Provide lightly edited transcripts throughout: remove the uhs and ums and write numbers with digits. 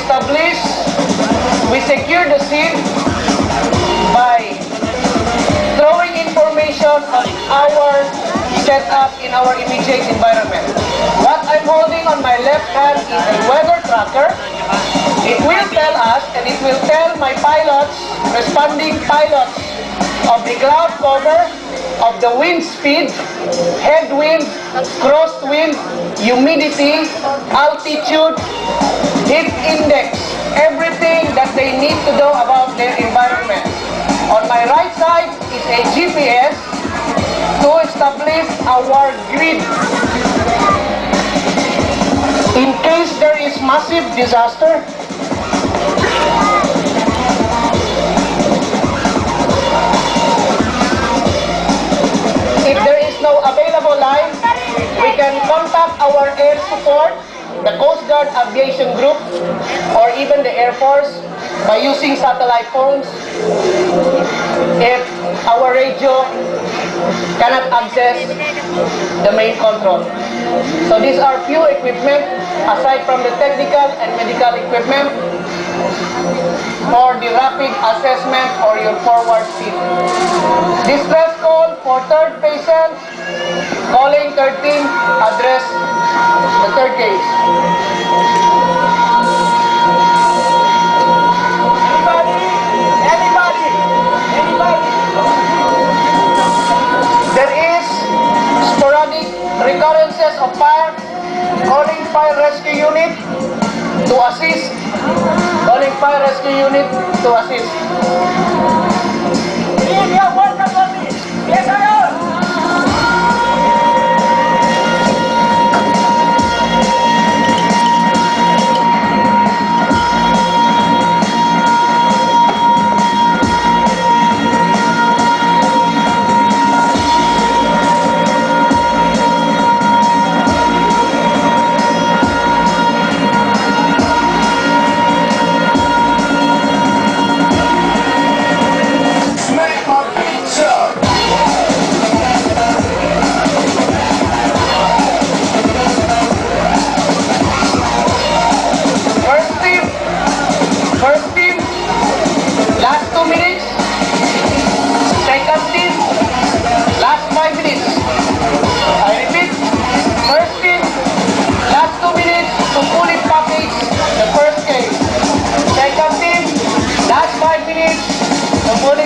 establish, we secure the scene by throwing information on our setup in our immediate environment. What I'm holding on my left hand is a weather tracker. It will tell us and it will tell my pilots, responding pilots, of the cloud cover, of the wind speed, headwind, crosswind, humidity, altitude, heat index, everything that they need to know about their environment. On my right side is a GPS to establish our grid. In case there is massive disaster, if there is no available line, we can contact our air support, the Coast Guard Aviation Group, or even the Air Force by using satellite phones if our radio cannot access the main control. So these are few equipment aside from the technical and medical equipment for the rapid assessment or your forward speed. Distress call for third patient, calling 13, address the third case. Anybody? There is sporadic recurrences of fire, calling fire rescue unit to assist. Calling fire rescue unit to assist.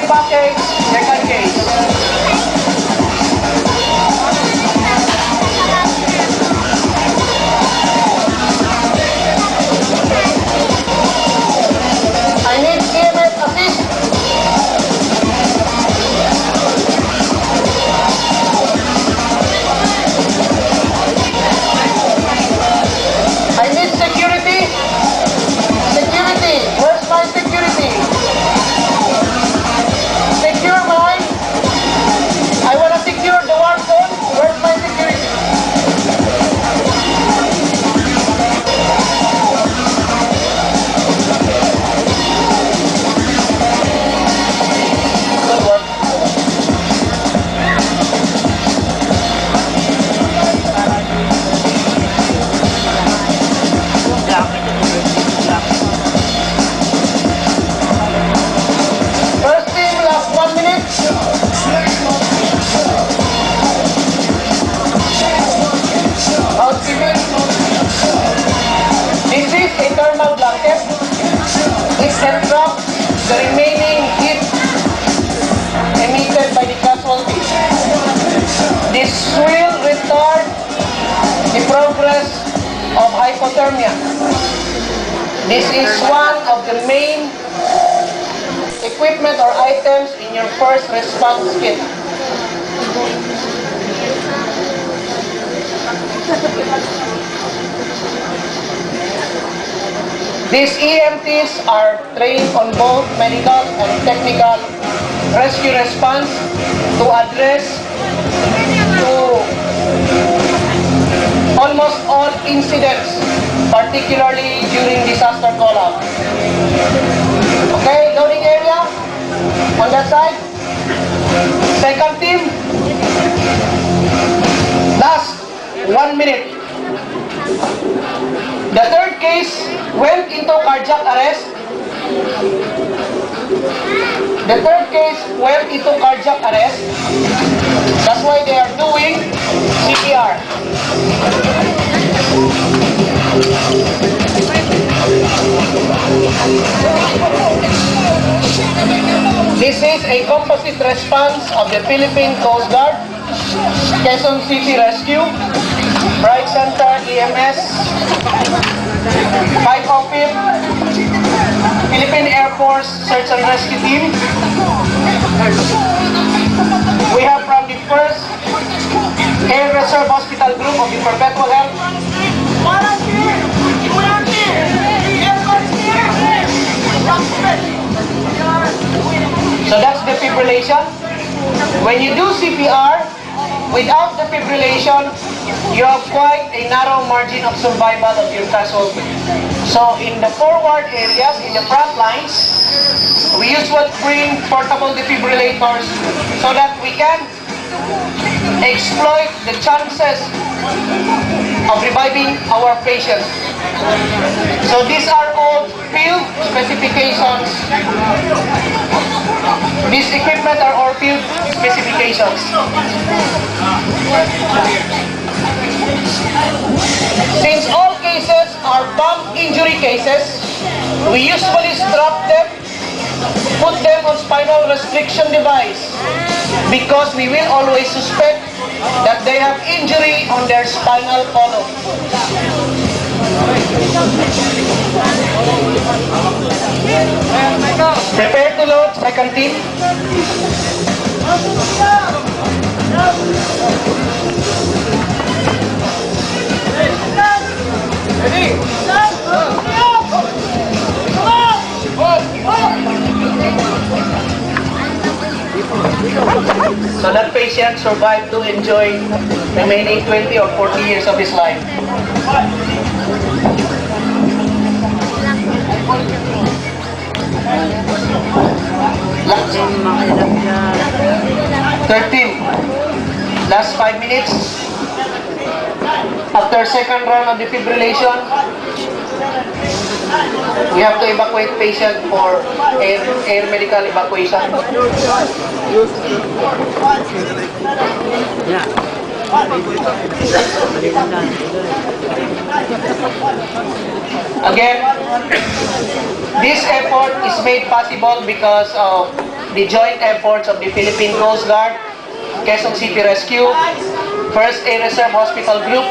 Package, second case. I need EMS assist. I need security. Security. Where's my security? Secure mine. I want to secure the war zone. Where's my security? Good work. First team, last 1 minute. Housekeeping. This is a thermal blanket. It can trap the remaining heat emitted by the casualties. This will retard the progress of hypothermia. This is one of the main equipment or items in your first response kit. These EMTs are trained on both medical and technical rescue response to address to almost all incidents, particularly during disaster call-out. Okay, loading area on that side. Second team, last 1 minute. The third case went into cardiac arrest. The third case went into cardiac arrest. That's why they are doing CPR. This is a composite response of the Philippine Coast Guard, Quezon City Rescue, Bright Center EMS, 5 OPIP, Philippine Air Force Search and Rescue Team. We have from the 1st Air Reserve Hospital Group of the Perpetual Health. So that's defibrillation. When you do CPR, without defibrillation, you have quite a narrow margin of survival of your casualty. So in the forward areas, in the front lines, we usually bring portable defibrillators so that we can exploit the chances of reviving our patients. So these are all field specifications. These equipment are all field specifications. Since all cases are bump injury cases, we usually strap them, put them on spinal restriction device because we will always suspect that they have injury on their spinal column. Prepare to load, second team. Ready? So that patient survived to enjoy remaining 20 or 40 years of his life. Last 13. Last 5 minutes. After second round of defibrillation, we have to evacuate patient for air medical evacuation. Again, this effort is made possible because of the joint efforts of the Philippine Coast Guard, Quezon City Rescue, 1st Air Reserve Hospital Group,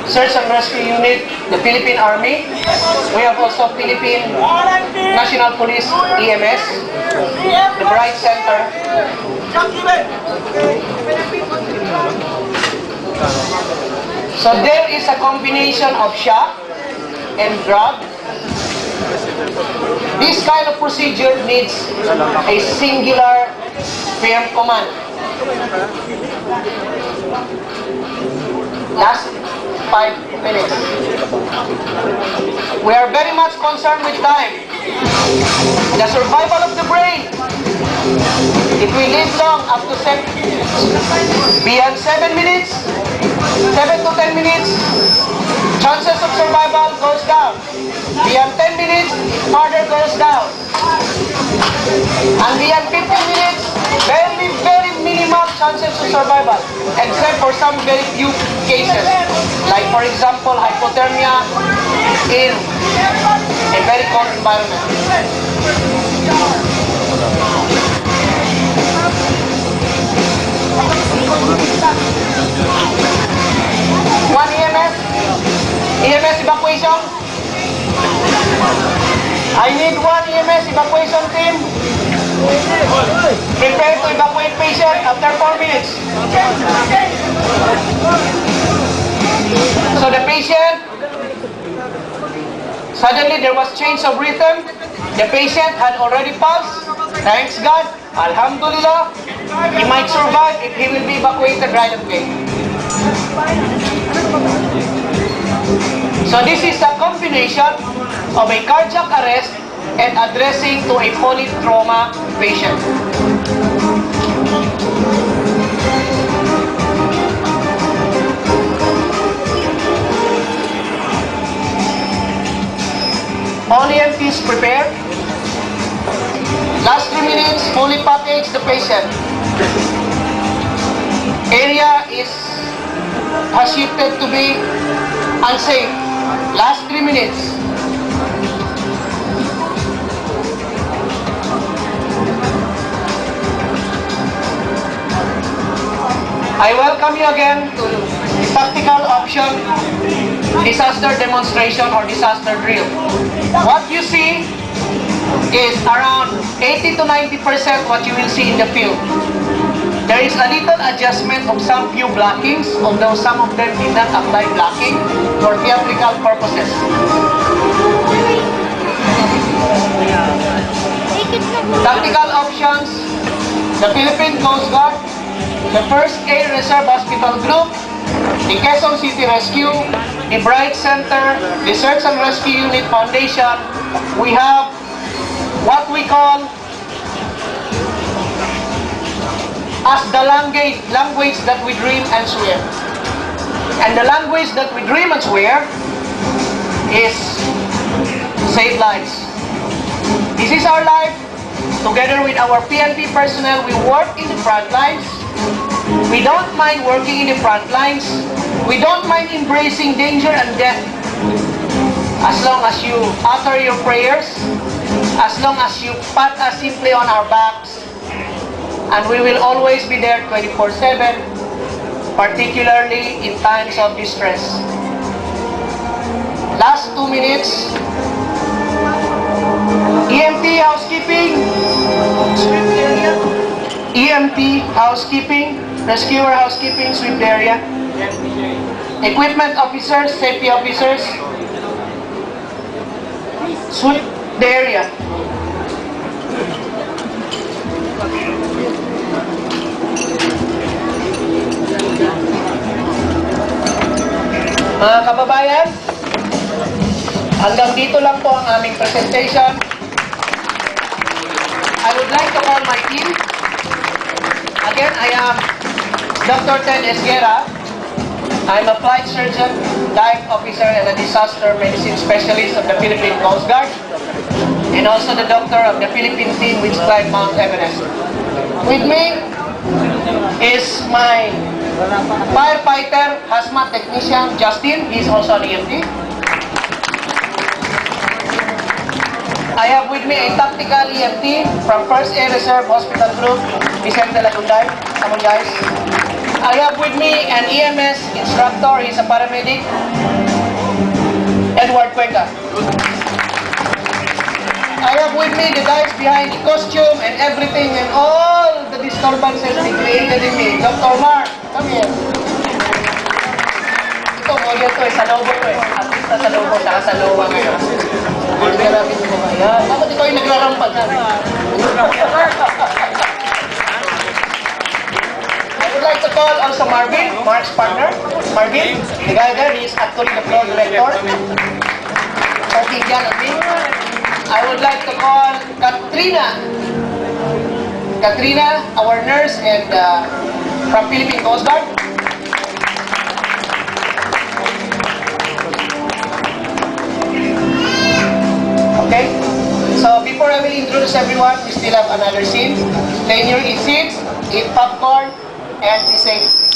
Search and Rescue Unit, the Philippine Army. We have also Philippine National Police EMS, the Bright Center. So there is a combination of shock and drug. This kind of procedure needs a singular firm command. Last 5 minutes. We are very much concerned with time. The survival of the brain. If we live long up to beyond 7 minutes, 7 to 10 minutes, chances of survival goes down. Beyond 10 minutes, further goes down. And beyond 15 minutes, very, very minimal chances of survival, except for some very few cases. Like for example, hypothermia in a very cold environment. One EMS evacuation. I need one EMS evacuation team. Prepare to evacuate patient after 4 minutes. So the patient, suddenly there was change of rhythm. The patient had already passed. Thanks God, Alhamdulillah. He might survive if he will be evacuated right away. So this is a combination of a cardiac arrest and addressing to a polytrauma patient. All EMTs prepare. Last 3 minutes, fully package the patient. Area has shifted to be unsafe. Last 3 minutes. I welcome you again to the tactical option disaster demonstration or disaster drill. What you see is around 80 to 90% what you will see in the field. There is a little adjustment of some few blockings, although some of them did not apply blocking for theatrical purposes. Tactical options, the Philippine Coast Guard, the 1st Air Reserve Hospital Group, the Quezon City Rescue, the Bright Center, the Search and Rescue Unit Foundation. We have what we call as the language that we dream and swear. And the language that we dream and swear is save lives. This is our life. Together with our PNP personnel, we work in the front lines. We don't mind working in the front lines. We don't mind embracing danger and death. As long as you utter your prayers, as long as you pat us simply on our backs, and we will always be there 24/7, particularly in times of distress. Last 2 minutes. EMT housekeeping, sweep the area. EMT housekeeping, rescuer housekeeping, sweep the area. Equipment officers, safety officers, sweep the area. Mga kababayan, hanggang dito lang po ang aming presentation. I would like to call my team. Again, I am Dr. Ted Esguera. I'm a flight surgeon, dive officer, and a disaster medicine specialist of the Philippine Coast Guard, and also the doctor of the Philippine team which climbed Mount Everest. With me is my firefighter, hazmat technician, Justin. He's also an EMT. I have with me a tactical EMT from 1st Air Reserve Hospital Group, Vicente Lagunday. Come on, guys. I have with me an EMS instructor. He's a paramedic, Edward Cuenca. I have with me the guys behind the costume and everything and all the disturbances they created in me. Dr. Mark, come here. Ito mo, yan to, sa lobo to eh. At least sa lobo, saka sa lowa ngayon. Hindi natin mo kaya. Dapat ikaw yung naglarampag namin. I would like to call also Marvin, Mark's partner. Marvin, the guy there, he is actually the floor director. Okay, yan at me. I would like to call Katrina. Katrina, our nurse and from Philippine Coast Guard. Okay? So before I will introduce everyone, we still have another scene. Stay in your seats, eat popcorn, and be safe.